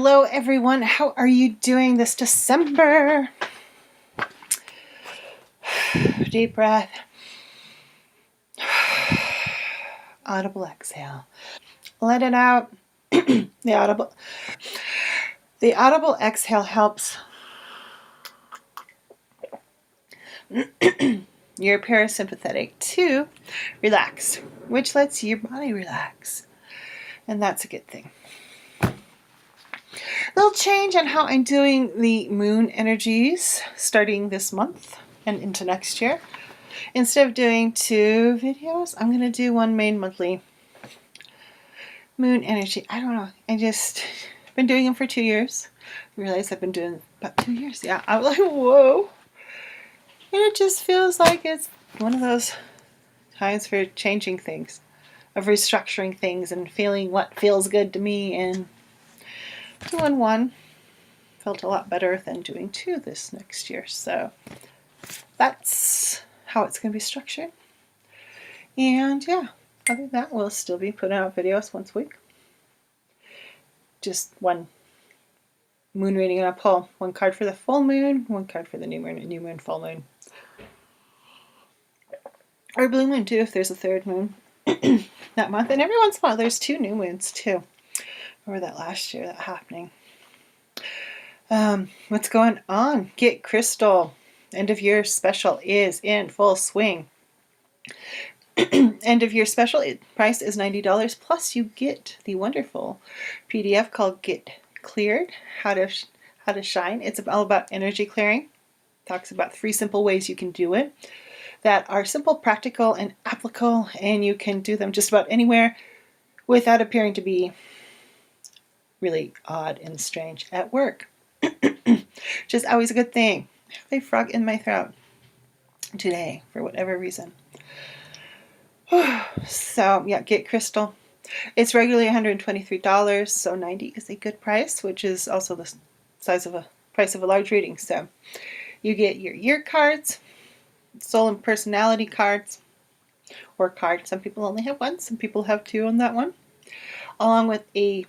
Hello everyone, how are you doing this December? Deep breath. Audible exhale. Let it out. The audible exhale helps your parasympathetic to relax, which lets your body relax. And that's a good thing. Little change on how I'm doing the moon energies starting this month and into next year. Instead of doing 2 videos, I'm going to do one main monthly moon energy. I don't know. I've been doing them for 2 years. I realized I've been doing about 2 years. Yeah, I was like, whoa. And it just feels like it's one of those times for changing things, of restructuring things and feeling what feels good to me. And doing 1 felt a lot better than doing 2 this next year. So that's how it's going to be structured. And yeah, other than that, we'll still be putting out videos once a week. Just 1 moon reading and a pull. 1 card for the full moon, 1 card for the new moon, full moon. Or blue moon too, if there's a 3rd moon that month. And every once in a while, there's 2 new moons too. Over that last year, that happening. What's going on? Get Crystal. End of year special is in full swing. End of year special price is $90, plus you get the wonderful PDF called Get Cleared, How to Shine. It's all about energy clearing. Talks about 3 simple ways you can do it that are simple, practical, and applicable, and you can do them just about anywhere without appearing to be really odd and strange at work. Which is always a good thing. I have a frog in my throat today for whatever reason. So yeah, Get Crystal. It's regularly $123, so $90 is a good price, which is also the price of a large reading. So you get your year cards, soul and personality cards, or cards. Some people only have 1, some people have 2 on that one, along with a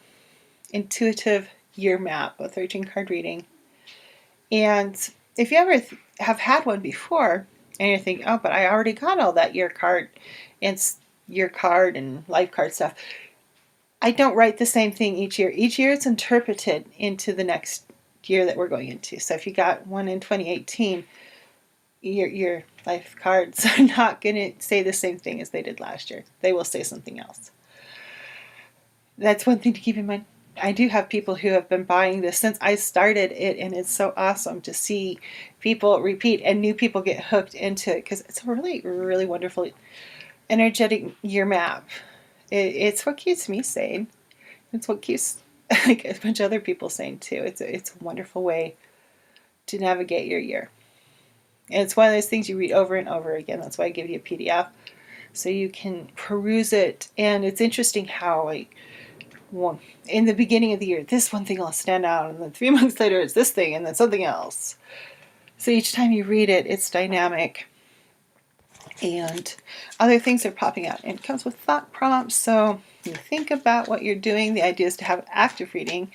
intuitive year map, a 13-card reading. And if you ever have had one before and you're thinking, oh, but I already got all that year card and life card stuff, I don't write the same thing each year. Each year it's interpreted into the next year that we're going into. So if you got one in 2018, your life cards are not going to say the same thing as they did last year. They will say something else. That's one thing to keep in mind. I do have people who have been buying this since I started it, and it's so awesome to see people repeat and new people get hooked into it, because it's a really, really wonderful energetic year map. It's what keeps me sane. It's what keeps like a bunch of other people sane too. It's a wonderful way to navigate your year. And it's one of those things you read over and over again. That's why I give you a PDF, so you can peruse it. And it's interesting how in the beginning of the year, this one thing will stand out, and then 3 months later it's this thing, and then something else. So each time you read it, it's dynamic, and other things are popping out. And it comes with thought prompts, so you think about what you're doing. The idea is to have active reading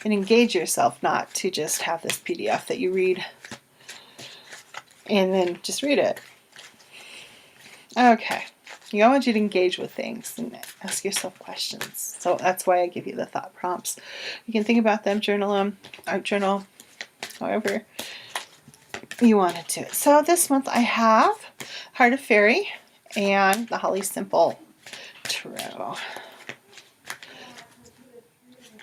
and engage yourself, not to just have this PDF that you read and then just read it. Okay. I want you to engage with things and ask yourself questions. So that's why I give you the thought prompts. You can think about them, journal them, art journal, however you want to do it. So this month I have Heart of Fairy and the Holly Simple Tarot.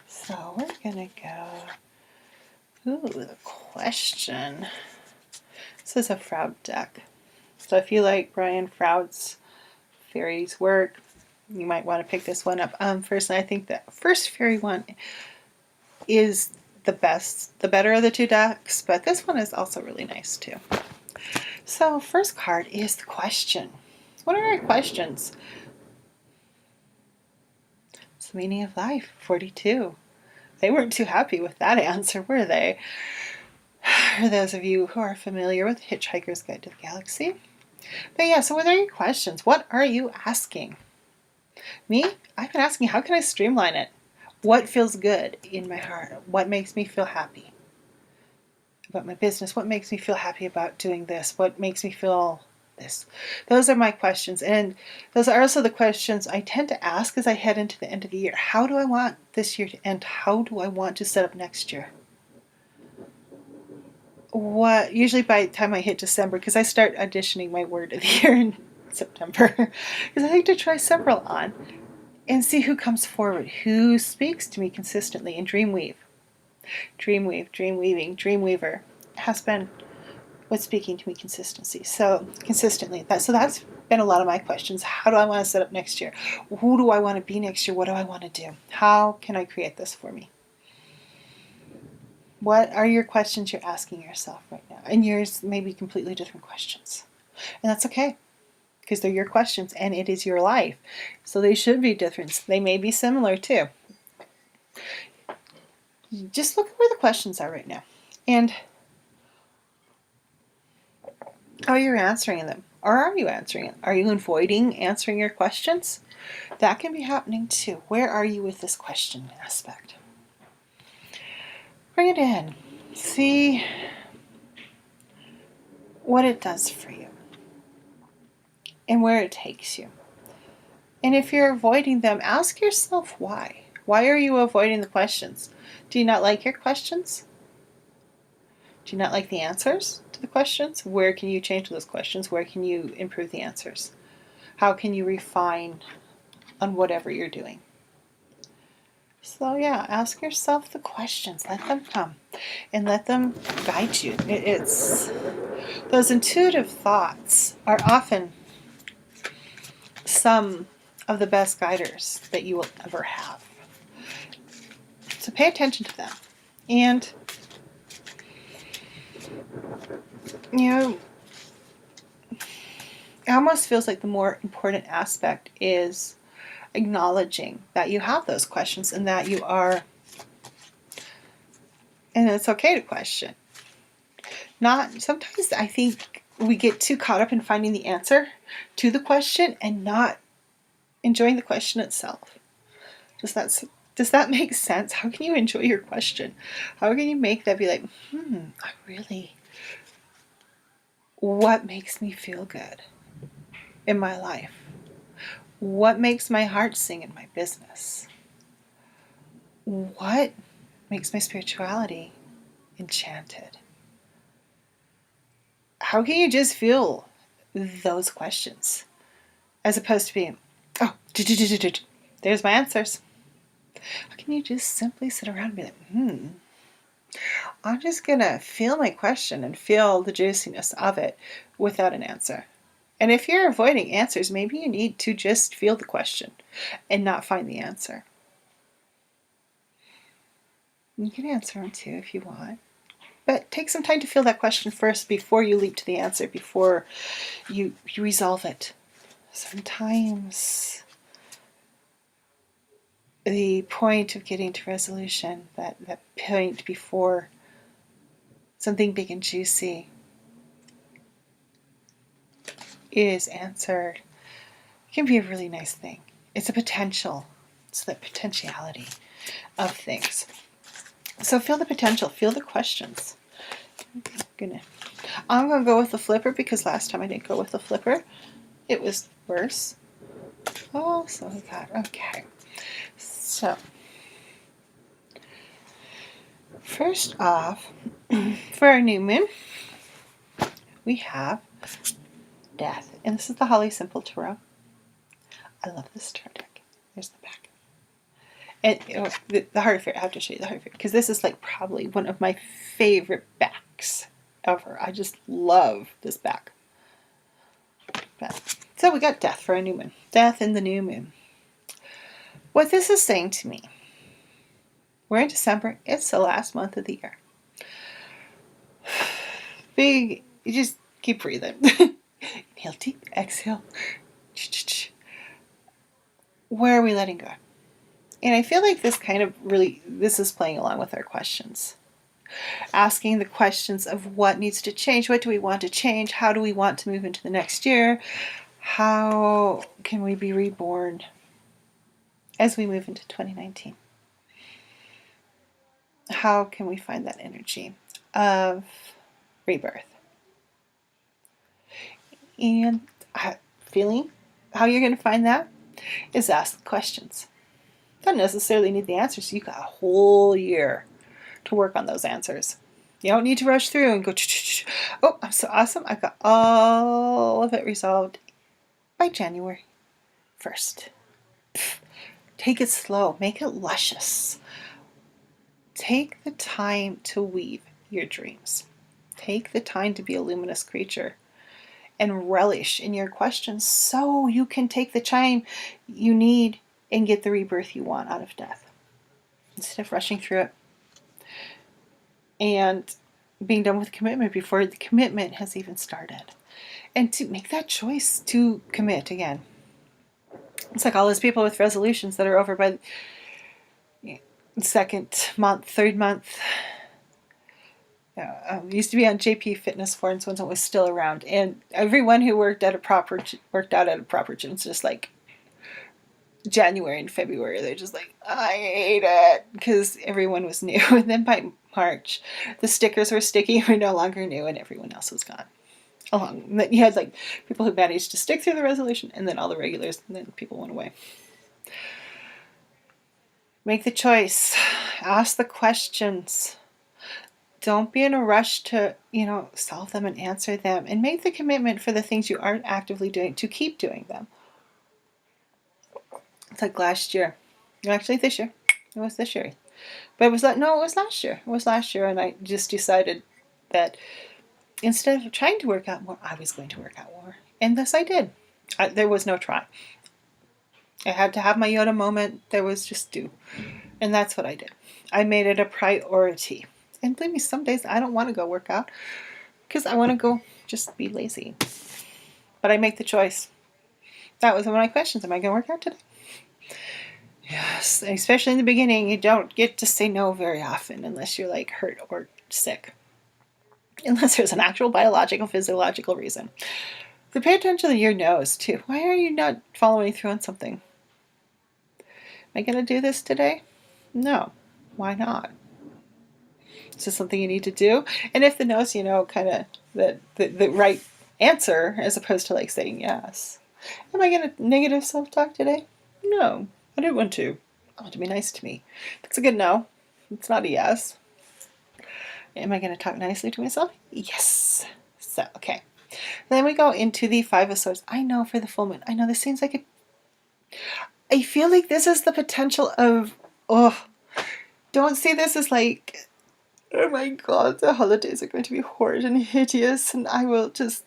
So we're going to go, ooh, the question. This is a Froud deck. So if you like Brian Froud's fairies work, you might want to pick this one up. Personally, I think the first fairy one is the best, the better of the 2 decks, but this one is also really nice too. So first card is the question. What are our questions? It's the meaning of life, 42. They weren't too happy with that answer, were they? For those of you who are familiar with Hitchhiker's Guide to the Galaxy. But yeah, so what are your questions? What are you asking? Me? I've been asking, how can I streamline it? What feels good in my heart? What makes me feel happy about my business? What makes me feel happy about doing this? What makes me feel this? Those are my questions. And those are also the questions I tend to ask as I head into the end of the year. How do I want this year to end? How do I want to set up next year? What, usually by the time I hit December, because I start auditioning my word of the year in September, because I like to try several on and see who comes forward, who speaks to me consistently, and dreamweave. Dreamweaving, Dreamweaver has been what's speaking to me consistently. So that's been a lot of my questions. How do I want to set up next year? Who do I want to be next year? What do I want to do? How can I create this for me? What are your questions you're asking yourself right now? And yours may be completely different questions. And that's okay, because they're your questions and it is your life. So they should be different. They may be similar too. Just look at where the questions are right now and how you're answering them. Or are you answering it? Are you avoiding answering your questions? That can be happening too. Where are you with this question aspect? Bring it in. See what it does for you and where it takes you. And if you're avoiding them, ask yourself why. Why are you avoiding the questions? Do you not like your questions? Do you not like the answers to the questions? Where can you change those questions? Where can you improve the answers? How can you refine on whatever you're doing? So yeah, ask yourself the questions. Let them come and let them guide you. It's those intuitive thoughts are often some of the best guiders that you will ever have. So pay attention to them. And, you know, it almost feels like the more important aspect is acknowledging that you have those questions and that you are, and it's okay to question. Sometimes I think we get too caught up in finding the answer to the question and not enjoying the question itself. Does that make sense? How can you enjoy your question? How can you make that be like, what makes me feel good in my life? What makes my heart sing in my business? What makes my spirituality enchanted? How can you just feel those questions as opposed to being, there's my answers? How can you just simply sit around and be like, I'm just going to feel my question and feel the juiciness of it without an answer. And if you're avoiding answers, maybe you need to just feel the question and not find the answer. You can answer them too if you want. But take some time to feel that question first before you leap to the answer, before you resolve it. Sometimes the point of getting to resolution, that point before something big and juicy is answered, can be a really nice thing. It's a potential. It's the potentiality of things. So feel the potential, feel the questions. I'm going to go with the flipper because last time I didn't go with the flipper. It was worse. Oh, so we got, okay. So, first off, for our new moon, we have Death. And this is the Holly Simple Tarot. I love this tarot deck. There's the back. And the Heart Fair, I have to show you the Heart Fair because this is like probably one of my favorite backs ever. I just love this back. So we got Death for a new moon. Death in the new moon. What this is saying to me, we're in December. It's the last month of the year. You just keep breathing. Inhale deep, exhale. Where are we letting go? And I feel like this is playing along with our questions. Asking the questions of what needs to change, what do we want to change, how do we want to move into the next year, how can we be reborn as we move into 2019. how can we find that energy of rebirth? And feeling how you're going to find that is ask the questions. Don't necessarily need the answers. You got a whole year to work on those answers. You don't need to rush through and go, oh, I'm so awesome. I got all of it resolved by January 1st. Take it slow. Make it luscious. Take the time to weave your dreams. Take the time to be a luminous creature and relish in your questions so you can take the time you need and get the rebirth you want out of death instead of rushing through it and being done with commitment before the commitment has even started. And to make that choice to commit again. It's like all those people with resolutions that are over by the second month, third month. Used to be on JP Fitness forums when it was still around, and everyone who worked out at a proper gym, it's just like January and February, they're just like, I hate it, because everyone was new. And then by March, the stickers were sticky, were no longer new, and everyone else was gone. You had like people who managed to stick through the resolution, and then all the regulars, and then people went away. Make the choice. Ask the questions. Don't be in a rush to, solve them and answer them, and make the commitment for the things you aren't actively doing to keep doing them. It's like last year. Actually, this year. It was this year. But it was last year. It was last year, and I just decided that instead of trying to work out more, I was going to work out more. And thus I did. There was no try. I had to have my Yoda moment. There was just do. And that's what I did. I made it a priority. And believe me, some days I don't want to go work out because I want to go just be lazy. But I make the choice. That was one of my questions. Am I going to work out today? Yes. Especially in the beginning, you don't get to say no very often unless you're like hurt or sick. Unless there's an actual biological, physiological reason. So pay attention to your no's too. Why are you not following through on something? Am I going to do this today? No. Why not? Is this something you need to do? And if the no's, kind of the right answer as opposed to like saying yes. Am I going to negative self-talk today? No. I didn't want to. I want to be nice to me. It's a good no. It's not a yes. Am I going to talk nicely to myself? Yes. So, okay. Then we go into the Five of Swords. I know for the full moon. I know this seems like I feel like this is the potential of, don't see this as like, oh my God, the holidays are going to be horrid and hideous, and I will just,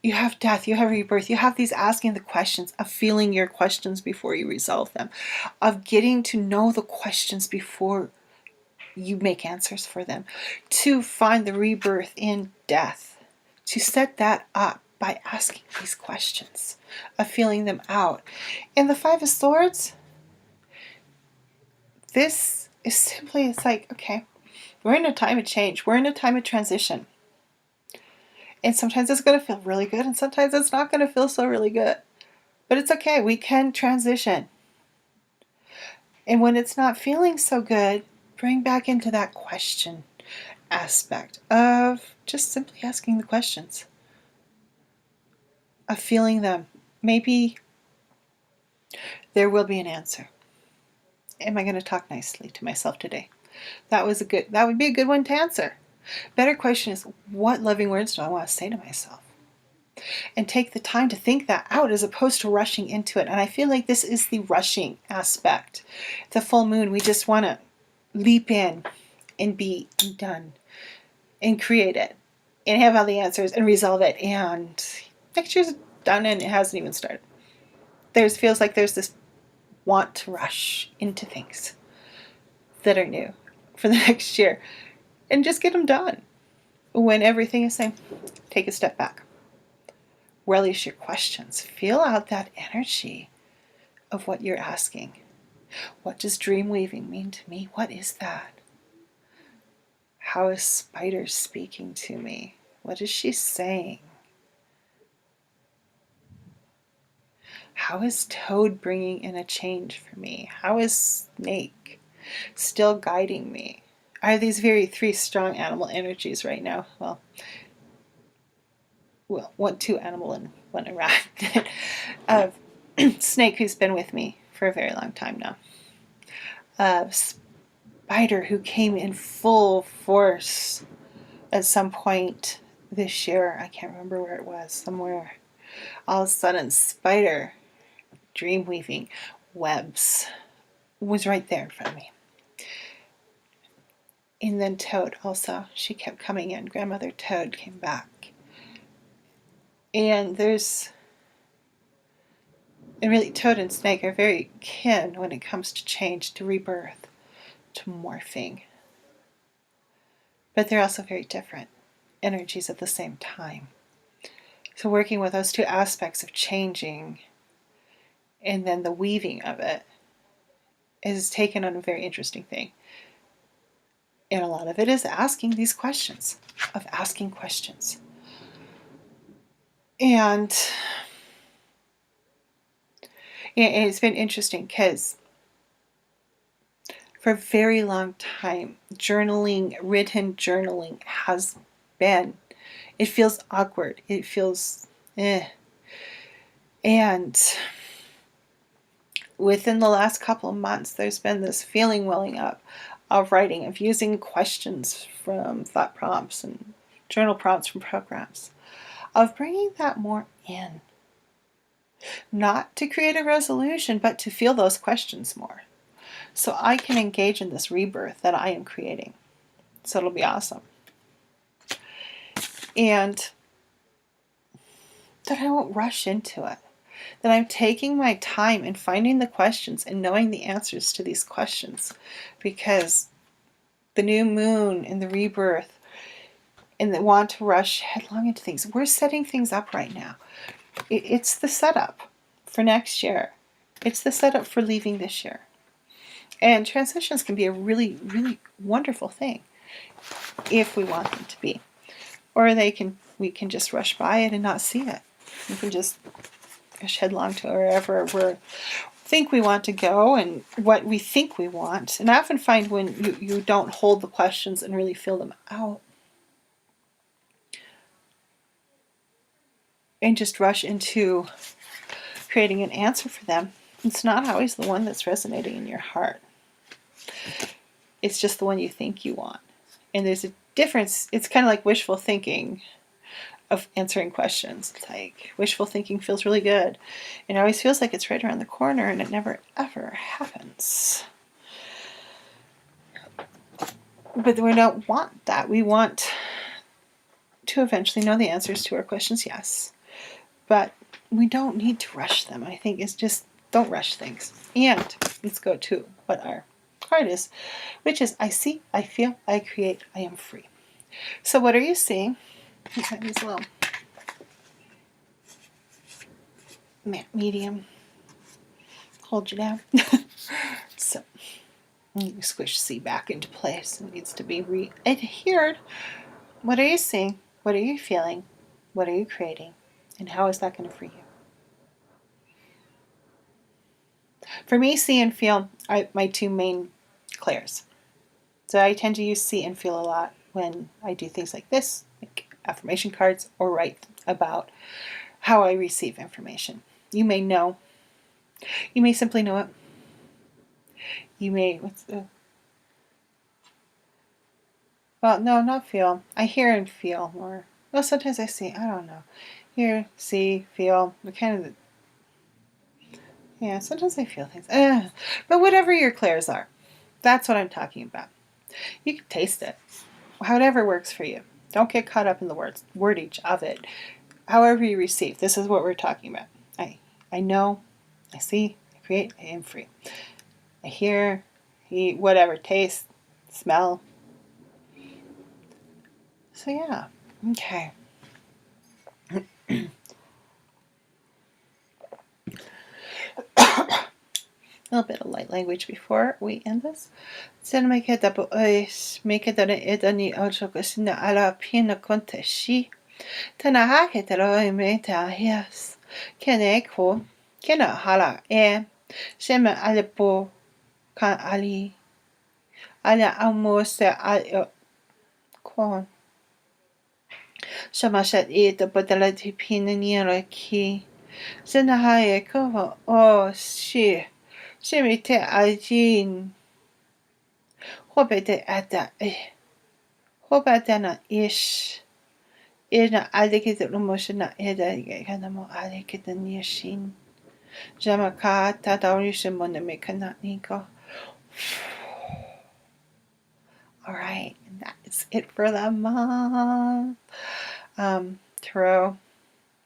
You have death, you have rebirth, you have these asking the questions, of feeling your questions before you resolve them, of getting to know the questions before you make answers for them, to find the rebirth in death, to set that up by asking these questions, of feeling them out. And the Five of Swords, this is simply, it's like, okay, we're in a time of change. We're in a time of transition. And sometimes it's going to feel really good, and sometimes it's not going to feel so really good. But it's okay. We can transition. And when it's not feeling so good, bring back into that question aspect of just simply asking the questions, of feeling them. Maybe there will be an answer. Am I going to talk nicely to myself today? That would be a good one to answer. Better question is, what loving words do I want to say to myself? And take the time to think that out as opposed to rushing into it. And I feel like this is the rushing aspect. The full moon, we just want to leap in and be done and create it and have all the answers and resolve it. And next year's done and it hasn't even started. Feels like there's this want to rush into things that are new for the next year and just get them done. When everything is saying, take a step back. Relish your questions. Feel out that energy of what you're asking. What does dream weaving mean to me? What is that? How is Spider speaking to me? What is she saying? How is Toad bringing in a change for me? How is Snake? still guiding me. I have these three strong animal energies right now. Two animal and one rat. Of snake who's been with me for a very long time now. Of spider who came in full force at some point this year. I can't remember where it was. Somewhere. All of a sudden, spider, dream weaving webs, was right there in front of me. And then toad also. She kept coming in. Grandmother toad came back. And really toad and snake are very kin when it comes to change, to rebirth, to morphing. But they're also very different energies at the same time. So working with those two aspects of changing and then the weaving of it is taken on a very interesting thing. And a lot of it is asking these questions, of asking questions. And it's been interesting because for a very long time, written journaling has been, it feels awkward. It feels And within the last couple of months, there's been this feeling welling up of writing, of using questions from thought prompts and journal prompts from programs, of bringing that more in. Not to create a resolution, but to feel those questions more. So I can engage in this rebirth that I am creating. So it'll be awesome. And that I won't rush into it. That I'm taking my time and finding the questions and knowing the answers to these questions. Because the new moon and the rebirth and the want to rush headlong into things, we're setting things up right now. It's the setup for next year. It's the setup for leaving this year. And transitions can be a really, really wonderful thing if we want them to be. Or we can just rush by it and not see it. We can just rush headlong to wherever we think we want to go and what we think we want. And I often find when you don't hold the questions and really feel them out and just rush into creating an answer for them, it's not always the one that's resonating in your heart. It's just the one you think you want. And there's a difference. It's kind of like wishful thinking of answering questions. It's like wishful thinking feels really good. And it always feels like it's right around the corner, and it never ever happens. But we don't want that. We want to eventually know the answers to our questions, yes. But we don't need to rush them. I think it's just don't rush things. And let's go to what our card is, which is I see, I feel, I create, I am free. So what are you seeing? These little medium hold you down. So you squish C back into place. It needs to be re-adhered. What are you seeing? What are you feeling? What are you creating? And how is that going to free you? For me, see and feel are my two main clairs. So I tend to use see and feel a lot when I do things like this, like affirmation cards, or write about how I receive information. You may know. You may simply know it. You may, well, no, not feel. I hear and feel more. Well, sometimes I see, I don't know. Hear, see, feel, yeah, sometimes I feel things. But whatever your clairs are, that's what I'm talking about. You can taste it. However works for you. Don't get caught up in the wordage of it. However you receive, this is what we're talking about. I know, I see, I create, I am free. I hear, eat, whatever, taste, smell. So yeah, okay. A little bit of light language before we end this. Sen make it up make it any alchokosina ala pina conteshi. Tanaha ketero meta yes. Kena hala shema alepo kan ali Ana almoça a con. Samasat ito padala tipinanira ki. Sanahaya ko o si. Simite ajin. Hobete ata Hobetana ish. Ina alikit lumosana eda kanamo alikit nishin. Jamaka tatarishin monamikana niko. Alright, and that is it for the month. Tarot,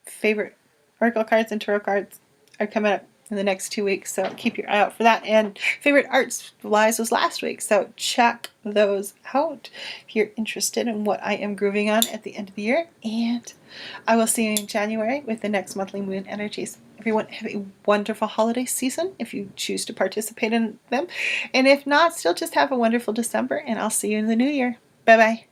favorite oracle cards and tarot cards are coming up in the next 2 weeks, so keep your eye out for that. And favorite art supplies was last week, so check those out if you're interested in what I am grooving on at the end of the year. And I will see you in January with the next monthly moon energies. Everyone have a wonderful holiday season if you choose to participate in them. And if not, still just have a wonderful December, and I'll see you in the new year. Bye-bye.